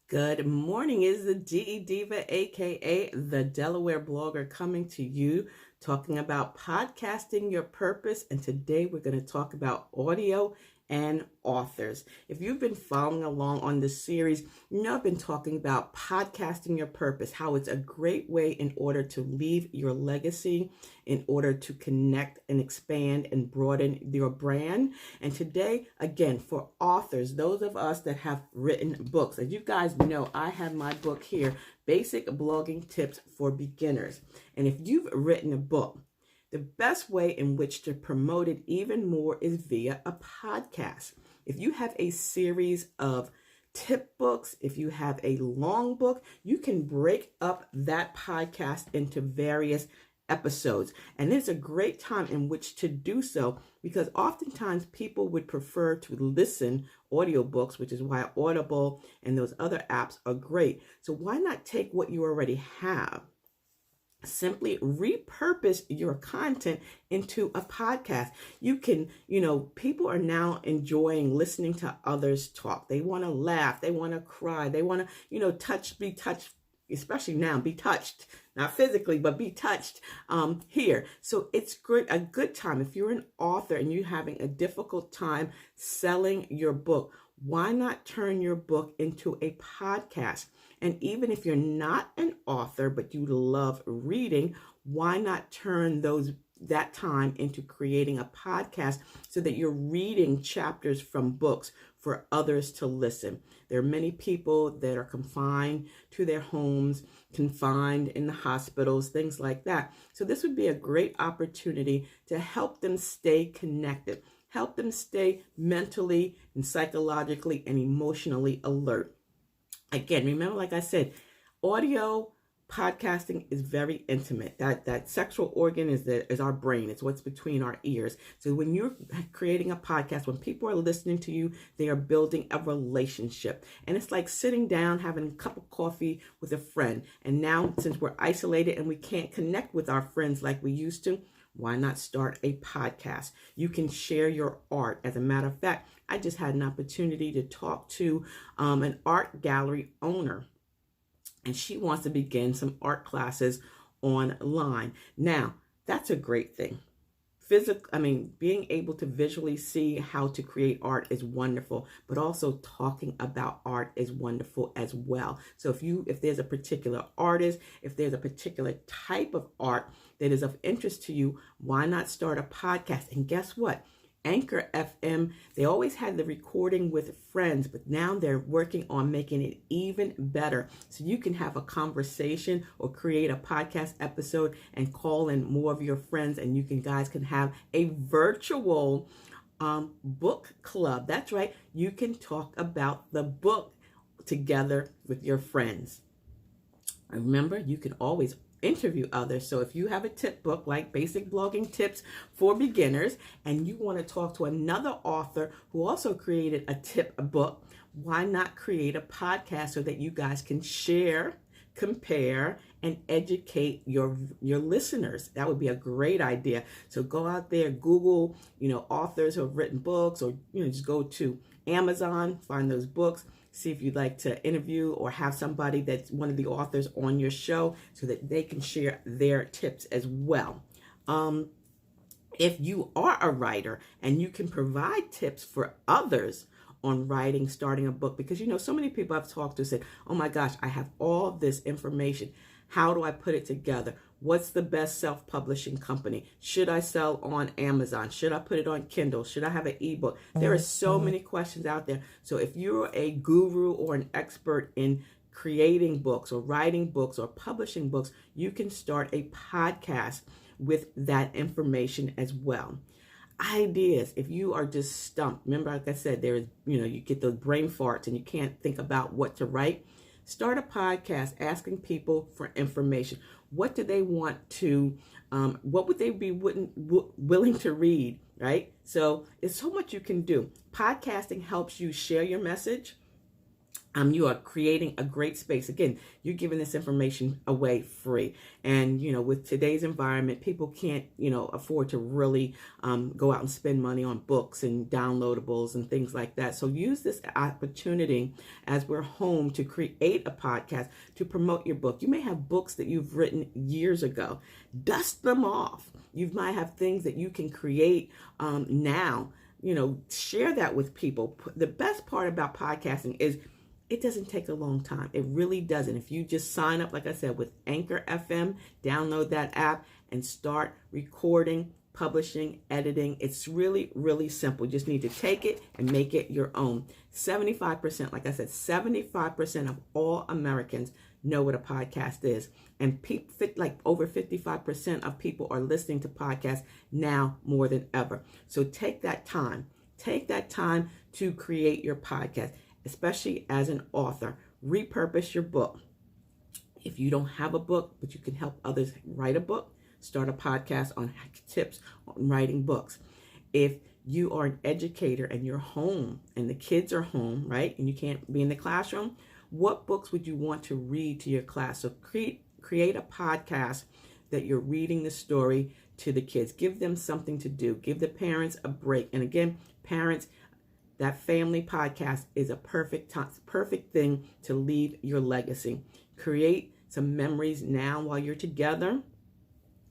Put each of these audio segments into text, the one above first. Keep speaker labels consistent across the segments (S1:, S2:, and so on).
S1: Good morning. Is the DE Diva, aka the Delaware blogger, coming to you talking about podcasting your purpose. And today we're going to talk about audio and authors. If you've been following along on this series, you know I've been talking about podcasting your purpose, how it's a great way in order to leave your legacy, in order to connect and expand and broaden your brand. And today, again, for authors, those of us that have written books, as you guys know, I have my book here, Basic Blogging Tips for Beginners. And if you've written a book, the best way in which to promote it even more is via a podcast. If you have a series of tip books, if you have a long book, you can break up that podcast into various episodes. And it's a great time in which to do so because oftentimes people would prefer to listen audiobooks, which is why Audible and those other apps are great. So why not take what you already have, simply repurpose your content into a podcast? You can, people are now enjoying listening to others talk. They want to laugh. They want to cry. They want to, be touched, especially now, be touched, not physically, but be touched here. So it's great, a good time. If you're an author and you're having a difficult time selling your book, why not turn your book into a podcast? And even if you're not an author, but you love reading, why not turn that time into creating a podcast so that you're reading chapters from books for others to listen? There are many people that are confined to their homes, confined in the hospitals, things like that. So this would be a great opportunity to help them stay connected, help them stay mentally and psychologically and emotionally alert. Again, remember, like I said, audio podcasting is very intimate. That sexual organ is our brain. It's what's between our ears. So when you're creating a podcast, when people are listening to you, they are building a relationship. And it's like sitting down, having a cup of coffee with a friend. And now, since we're isolated and we can't connect with our friends like we used to, why not start a podcast? You can share your art. As a matter of fact, I just had an opportunity to talk to an art gallery owner, and she wants to begin some art classes online. Now, that's a great thing. Being able to visually see how to create art is wonderful, but also talking about art is wonderful as well. So if there's a particular artist, if there's a particular type of art that is of interest to you, why not start a podcast? And guess what? Anchor FM, they always had the recording with friends, but now they're working on making it even better. So you can have a conversation or create a podcast episode and call in more of your friends, and guys can have a virtual book club. That's right. You can talk about the book together with your friends. Remember, you can always interview others. So if you have a tip book like Basic Blogging Tips for Beginners and you want to talk to another author who also created a tip book, why not create a podcast so that you guys can share, compare, and educate your listeners? That would be a great idea. So go out there, Google, authors who have written books, or just go to Amazon, find those books. See if you'd like to interview or have somebody that's one of the authors on your show so that they can share their tips as well. If you are a writer and you can provide tips for others on writing, starting a book, because so many people I've talked to said, oh my gosh, I have all this information. How do I put it together? What's the best self-publishing company? Should I sell on Amazon? Should I put it on Kindle? Should I have an ebook? There are so many questions out there. So if you're a guru or an expert in creating books or writing books or publishing books, you can start a podcast with that information as well. Ideas, if you are just stumped, remember, like I said, you get those brain farts and you can't think about what to write. Start a podcast asking people for information. What do they want to, what would they be willing to read, right? So there's so much you can do. Podcasting helps you share your message, You are creating a great space. Again, you're giving this information away free. And, with today's environment, people can't, afford to really go out and spend money on books and downloadables and things like that. So use this opportunity as we're home to create a podcast to promote your book. You may have books that you've written years ago. Dust them off. You might have things that you can create now. Share that with people. The best part about podcasting is it doesn't take a long time. It really doesn't. If you just sign up, like I said, with Anchor FM, download that app and start recording, publishing, editing. It's really, really simple. You just need to take it and make it your own. 75%, like I said, 75% of all Americans know what a podcast is. And like over 55% of people are listening to podcasts now more than ever. So take that time. Take that time to create your podcast. Especially as an author, repurpose your book. If you don't have a book, but you can help others write a book, start a podcast on tips on writing books. If you are an educator and you're home and the kids are home, right, and you can't be in the classroom, what books would you want to read to your class? So create a podcast that you're reading the story to the kids. Give them something to do. Give the parents a break. And again, parents, that family podcast is a perfect thing to leave your legacy. Create some memories now while you're together,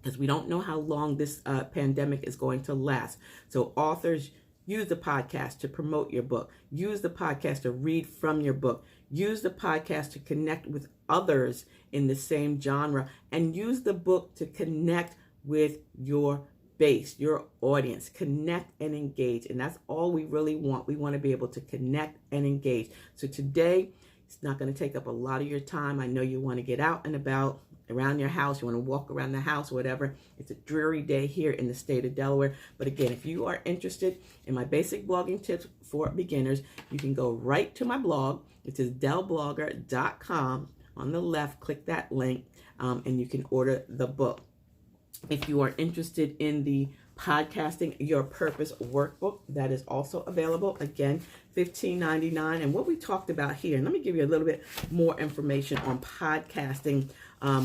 S1: because we don't know how long this pandemic is going to last. So authors, use the podcast to promote your book. Use the podcast to read from your book. Use the podcast to connect with others in the same genre. And use the book to connect with your base, your audience. Connect and engage. And that's all we really want. We want to be able to connect and engage. So today, it's not going to take up a lot of your time. I know you want to get out and about around your house. You want to walk around the house or whatever. It's a dreary day here in the state of Delaware. But again, if you are interested in my basic blogging tips for beginners, you can go right to my blog. It is delblogger.com. On the left, click that link and you can order the book. If you are interested in the Podcasting Your Purpose workbook, that is also available. Again, $15.99. And what we talked about here, and let me give you a little bit more information on podcasting.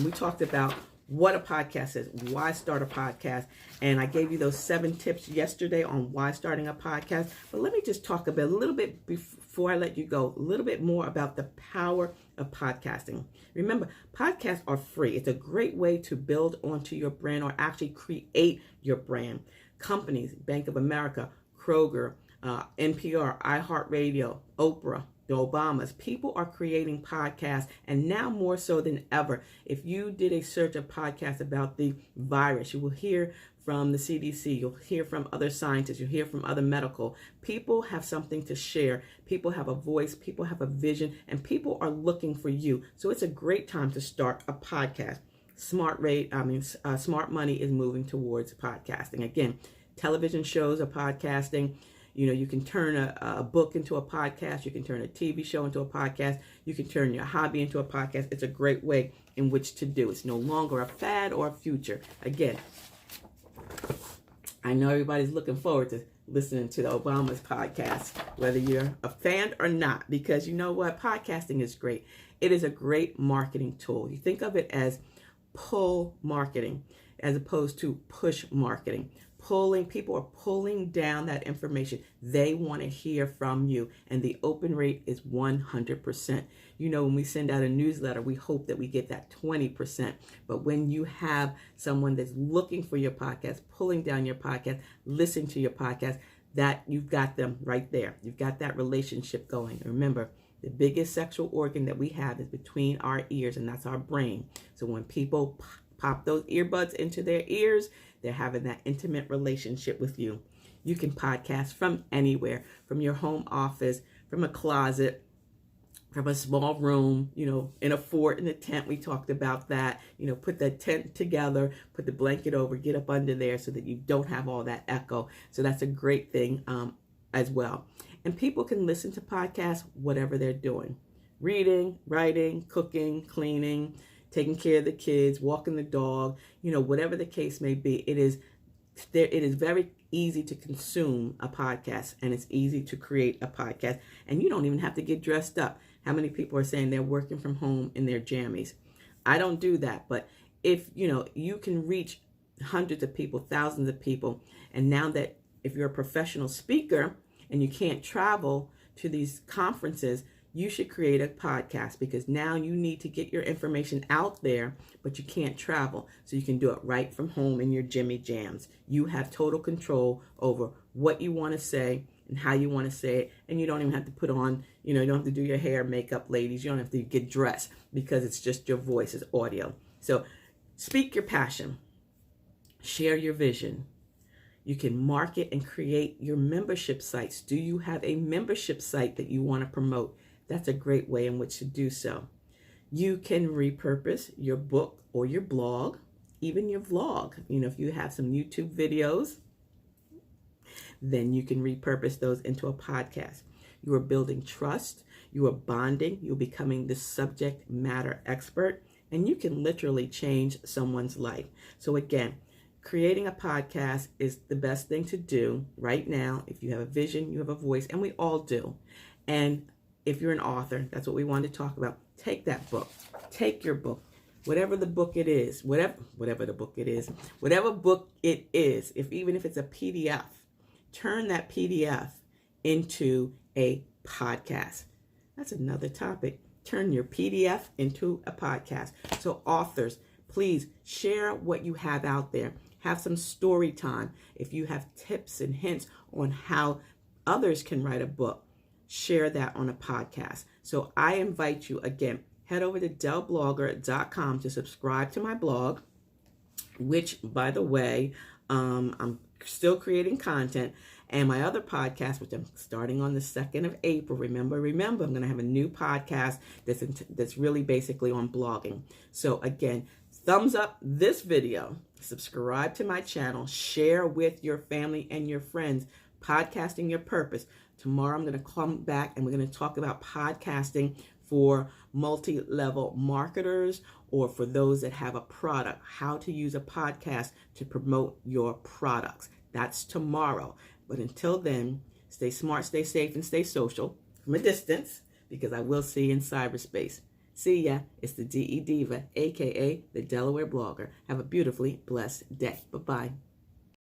S1: We talked about what a podcast is, why start a podcast, and I gave you those 7 tips yesterday on why starting a podcast. But let me just talk a little bit before I let you go, a little bit more about the power of podcasting. Remember, podcasts are free. It's a great way to build onto your brand or actually create your brand. Companies, Bank of America, Kroger, NPR, iHeartRadio, Oprah, the Obamas, people are creating podcasts, and now more so than ever. If you did a search of podcasts about the virus, you will hear from the CDC, you'll hear from other scientists, you'll hear from other medical. People have something to share. People have a voice, people have a vision, and people are looking for you. So it's a great time to start a podcast. Smart money is moving towards podcasting. Again, television shows are podcasting. You can turn a book into a podcast. You can turn a TV show into a podcast. You can turn your hobby into a podcast. It's a great way in which to do. It's no longer a fad or a future. Again, I know everybody's looking forward to listening to the Obama's podcast, whether you're a fan or not, because you know what? Podcasting is great. It is a great marketing tool. You think of it as pull marketing as opposed to push marketing. People are pulling down that information. They want to hear from you. And the open rate is 100%. When we send out a newsletter, we hope that we get that 20%. But when you have someone that's looking for your podcast, pulling down your podcast, listening to your podcast, that you've got them right there. You've got that relationship going. Remember, the biggest sexual organ that we have is between our ears, and that's our brain. So when people pop those earbuds into their ears, they're having that intimate relationship with you. You can podcast from anywhere, from your home office, from a closet, from a small room, in a fort, in a tent. We talked about that. Put the tent together, put the blanket over, get up under there so that you don't have all that echo. So that's a great thing as well. And people can listen to podcasts whatever they're doing. Reading, writing, cooking, cleaning, taking care of the kids, walking the dog, whatever the case may be. It is very easy to consume a podcast, and it's easy to create a podcast. And you don't even have to get dressed up. How many people are saying they're working from home in their jammies? I don't do that, but if you can reach hundreds of people, thousands of people, and now that if you're a professional speaker and you can't travel to these conferences, you should create a podcast, because now you need to get your information out there, but you can't travel. So you can do it right from home in your Jimmy Jams. You have total control over what you want to say and how you want to say it. And you don't even have to put on, you don't have to do your hair, makeup, ladies. You don't have to get dressed, because it's just your voice, it's audio. So speak your passion, share your vision. You can market and create your membership sites. Do you have a membership site that you want to promote? That's a great way in which to do so. You can repurpose your book or your blog, even your vlog. If you have some YouTube videos, then you can repurpose those into a podcast. You are building trust. You are bonding. You're becoming the subject matter expert, and you can literally change someone's life. So again, creating a podcast is the best thing to do right now. If you have a vision, you have a voice, and we all do. And if you're an author, that's what we want to talk about. Take that book. Take your book. Whatever the book it is, whatever the book it is, whatever book it is, even if it's a PDF, turn that PDF into a podcast. That's another topic. Turn your PDF into a podcast. So authors, please share what you have out there. Have some story time. If you have tips and hints on how others can write a book, share that on a podcast. So I invite you, again, head over to delblogger.com to subscribe to my blog, which, by the way, I'm still creating content. And my other podcast, which I'm starting on the 2nd of April, remember, I'm going to have a new podcast that's really basically on blogging. So again, thumbs up this video, subscribe to my channel, share with your family and your friends, podcasting your purpose. Tomorrow I'm going to come back and we're going to talk about podcasting for multi-level marketers, or for those that have a product, how to use a podcast to promote your products. That's tomorrow. But until then, stay smart, stay safe, and stay social from a distance, because I will see you in cyberspace. See ya. It's the DE Diva, a.k.a. the Delaware Blogger. Have a beautifully blessed day. Bye-bye.